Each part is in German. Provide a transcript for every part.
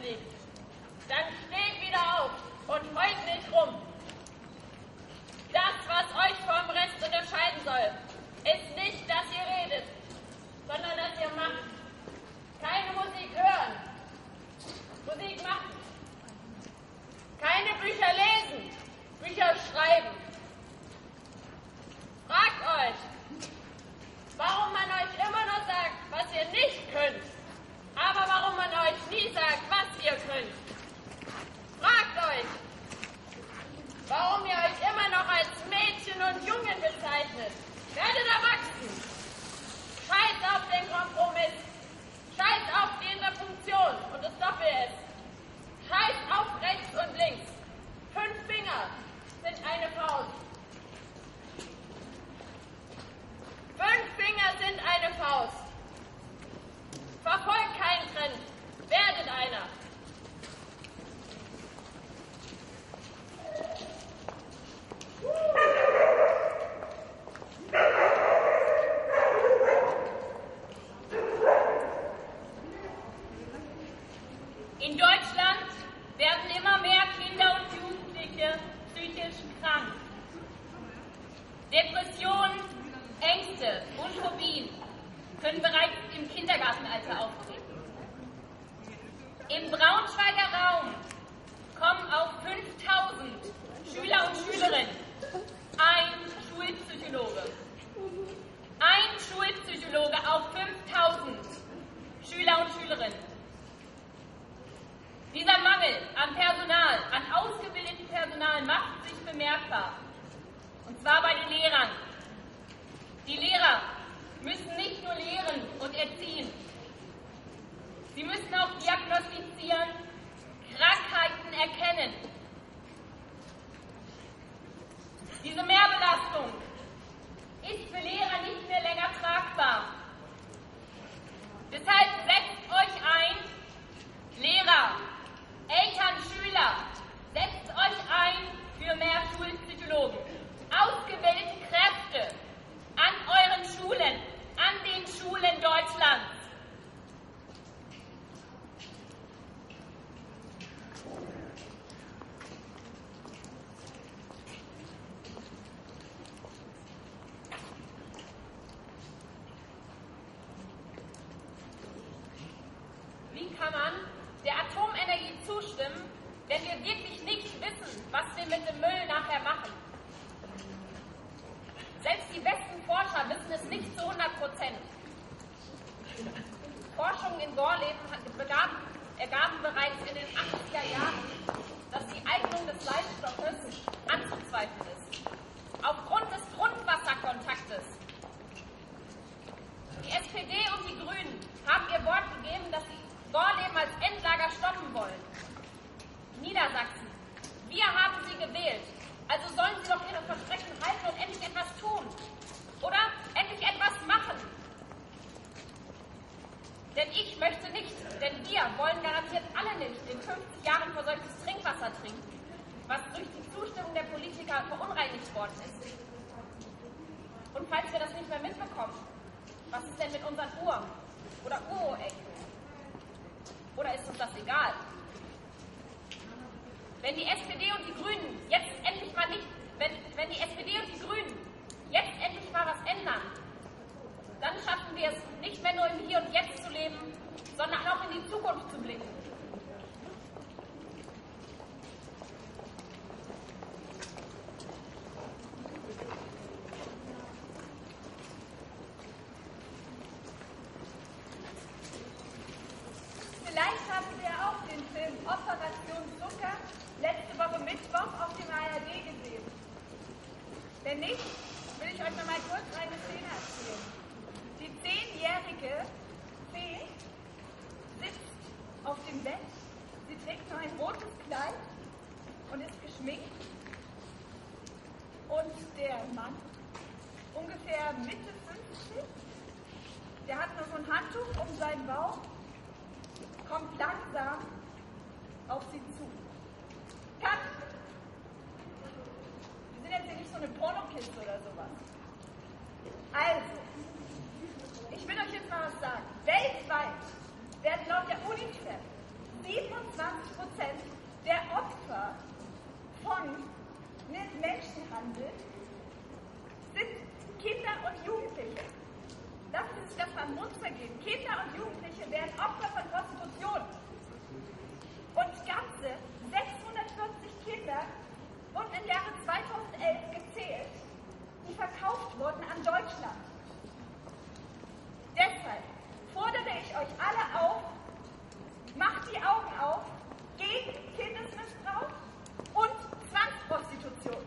liegt, dann steht wieder auf und heult nicht rum. Das, was euch vom Rest unterscheiden soll, ist nicht, dass ihr redet, sondern dass ihr macht. Keine Musik hören, Musik machen. Keine Bücher lesen, Bücher schreiben. Fragt euch, warum man euch immer nur sagt, was ihr nicht könnt, aber warum man euch nie sagt, was ihr könnt. Fragt euch, warum ihr euch immer noch als Mädchen und Jungen bezeichnet. Werdet erwachsen. Scheiß auf den Kompromiss. Scheiß auf die Interpunktion und das Doppel-S. Scheiß auf rechts und links. 5 Finger sind eine Faust. 5 Finger sind eine Faust. Verfolgt keinen Trend. Werdet einer. In Deutschland werden immer mehr Kinder und Jugendliche psychisch krank. Depressionen, Ängste und Phobien können bereits im Kindergartenalter auftreten. Im Braunschweiger Raum kommen auf 5000 Schüler und Schülerinnen ein Schulpsychologe. Ein Schulpsychologe auf 5000 Schüler und Schülerinnen. Dieser Mangel an Personal, an ausgebildetem Personal macht sich bemerkbar. Und zwar bei den Lehrern. Die Lehrer müssen nicht nur lehren und erziehen. Sie müssen auch diagnostizieren, Krankheiten erkennen. Diese Mehrbelastung ist für Lehrer nicht mehr länger tragbar. Deshalb setzt euch ein, Lehrer, Eltern, Schüler, setzt euch ein für mehr Schulpsychologen. Ausgebildete Kräfte an euren Schulen, an den Schulen Deutschlands. Wie kann man der Atomenergie zustimmen, wenn wir wirklich nicht wissen, was wir mit dem Müll nachher machen? Selbst die besten Forscher wissen es nicht zu 100%. Forschungen in Gorleben ergaben bereits in den 80er Jahren, dass die Eignung des Leitstoffes anzuzweifeln ist. Aufgrund des Grundwasserkontaktes. Die SPD und die Grünen haben ihr Wort gegeben, dass sie Gorleben als Endlager stoppen wollen. Niedersachsen, wir haben sie gewählt. Also sollen sie doch ihre Versprechen halten und endlich etwas tun. Oder endlich etwas machen. Denn ich möchte nicht, denn wir wollen garantiert alle nicht in 50 Jahren verseuchtes Trinkwasser trinken, was durch die Zustimmung der Politiker verunreinigt worden ist. Und falls wir das nicht mehr mitbekommen, was ist denn mit unseren Uhren oder Urenkeln? Oder ist uns das egal? Wenn die SPD und die Grünen jetzt endlich mal nicht, wenn die SPD und die Grünen jetzt endlich mal was ändern, dann schaffen wir es nicht mehr nur im Hier und Jetzt zu leben, sondern auch in die Zukunft zu blicken. Vielleicht haben Sie ja auch den Film Operation Zucker letzte Woche Mittwoch auf dem ARD gesehen. Wenn nicht, will ich euch noch mal kurz eine Szene erzählen. Die 10-jährige Fee sitzt auf dem Bett, sie trägt nur ein rotes Kleid und ist geschminkt. Und der Mann, ungefähr Mitte 50, der hat nur so ein Handtuch um seinen Bauch, kommt langsam auf sie zu. Cut! Wir sind jetzt hier nicht so eine Pornokiste oder sowas. Also, ich will euch jetzt mal was sagen. Weltweit werden laut der UNICEF 27 handelt, sind Kinder und Jugendliche. Lassen Sie sich das mal im Mund zergehen. Kinder und Jugendliche werden Opfer von Prostitution. Und ganze 640 Kinder wurden im Jahre 2011 gezählt, die verkauft wurden an Deutschland. Deshalb fordere ich euch alle auf, macht die Augen auf gegen Kindesmissbrauch und Zwangsprostitution.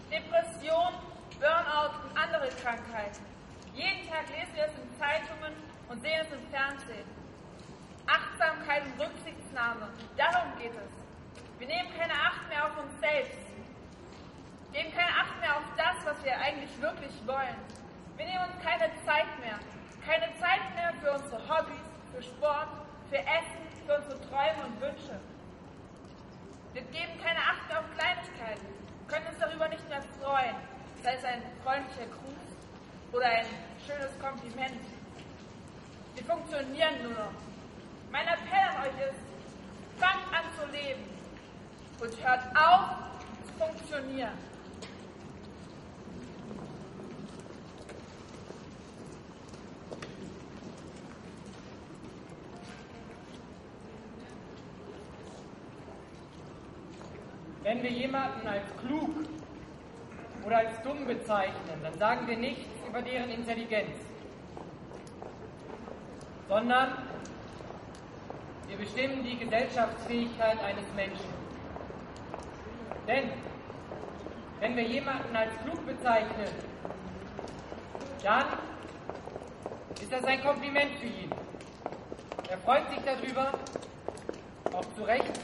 Depression, Burnout und andere Krankheiten. Jeden Tag lesen wir es in Zeitungen und sehen es im Fernsehen. Achtsamkeit und Rücksichtnahme, darum geht es. Wir nehmen keine Acht mehr auf uns selbst. Geben keine Acht mehr auf das, was wir eigentlich wirklich wollen. Wir nehmen uns keine Zeit mehr. Keine Zeit mehr für unsere Hobbys, für Sport, für Essen, für unsere Träume und Wünsche. Wir geben keine Acht mehr auf Kleinigkeiten. Können uns darüber nicht mehr freuen, sei es ein freundlicher Gruß oder ein schönes Kompliment. Wir funktionieren nur noch. Mein Appell an euch ist, fangt an zu leben und hört auf zu funktionieren. Wenn wir jemanden als klug oder als dumm bezeichnen, dann sagen wir nichts über deren Intelligenz, sondern wir bestimmen die Gesellschaftsfähigkeit eines Menschen. Denn wenn wir jemanden als klug bezeichnen, dann ist das ein Kompliment für ihn. Er freut sich darüber, auch zu Recht.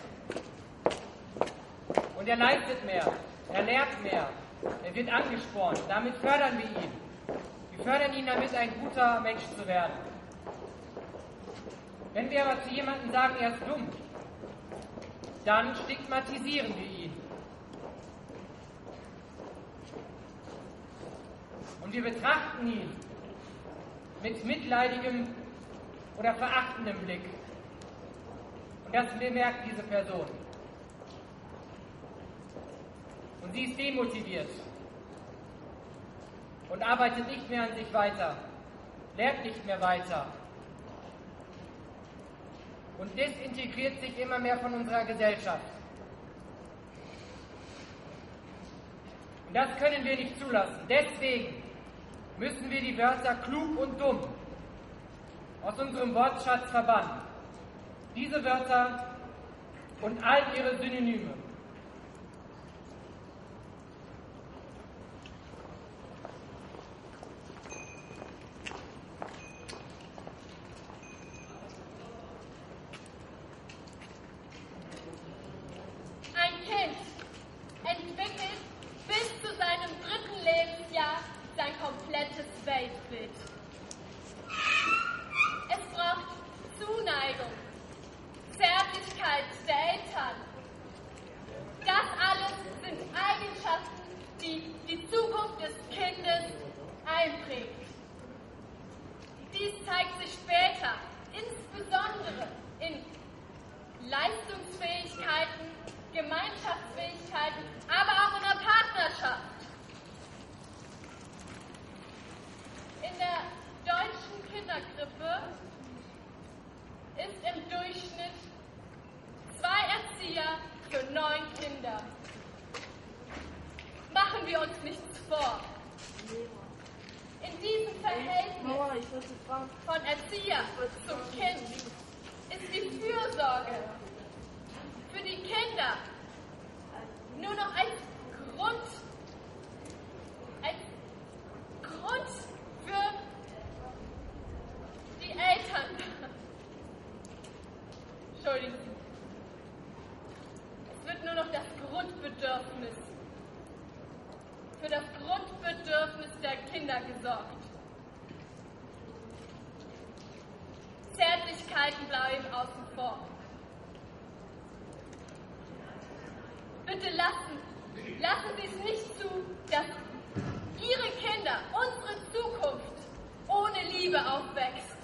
Und er leistet mehr, er lernt mehr, er wird angespornt. Damit fördern wir ihn. Wir fördern ihn damit, ein guter Mensch zu werden. Wenn wir aber zu jemandem sagen, er ist dumm, dann stigmatisieren wir ihn. Und wir betrachten ihn mit mitleidigem oder verachtendem Blick. Und das bemerkt diese Person. Und sie ist demotiviert und arbeitet nicht mehr an sich weiter, lernt nicht mehr weiter und desintegriert sich immer mehr von unserer Gesellschaft. Und das können wir nicht zulassen. Deswegen müssen wir die Wörter klug und dumm aus unserem Wortschatz verbannen. Diese Wörter und all ihre Synonyme. Weltbild. Es braucht Zuneigung, Zärtlichkeit der Eltern. Das alles sind Eigenschaften, die die Zukunft des Kindes einprägt. Dies zeigt sich später, insbesondere in Leistungsfähigkeiten, Gemeinschaftsfähigkeiten, aber auch in der Partnerschaft. In der deutschen Kinderkrippe ist im Durchschnitt 2 Erzieher für 9 Kinder. Machen wir uns nichts vor. In diesem Verhältnis von Erzieher zum Kind ist die Fürsorge für die Kinder nur noch als Grund für die Eltern. Entschuldigen Sie. Es wird nur noch das Grundbedürfnis, für das Grundbedürfnis der Kinder gesorgt. Zärtlichkeiten bleiben außen vor. Bitte lassen Lassen Sie es nicht zu, dass Ihre Kinder, unsere Zukunft, ohne Liebe aufwächst.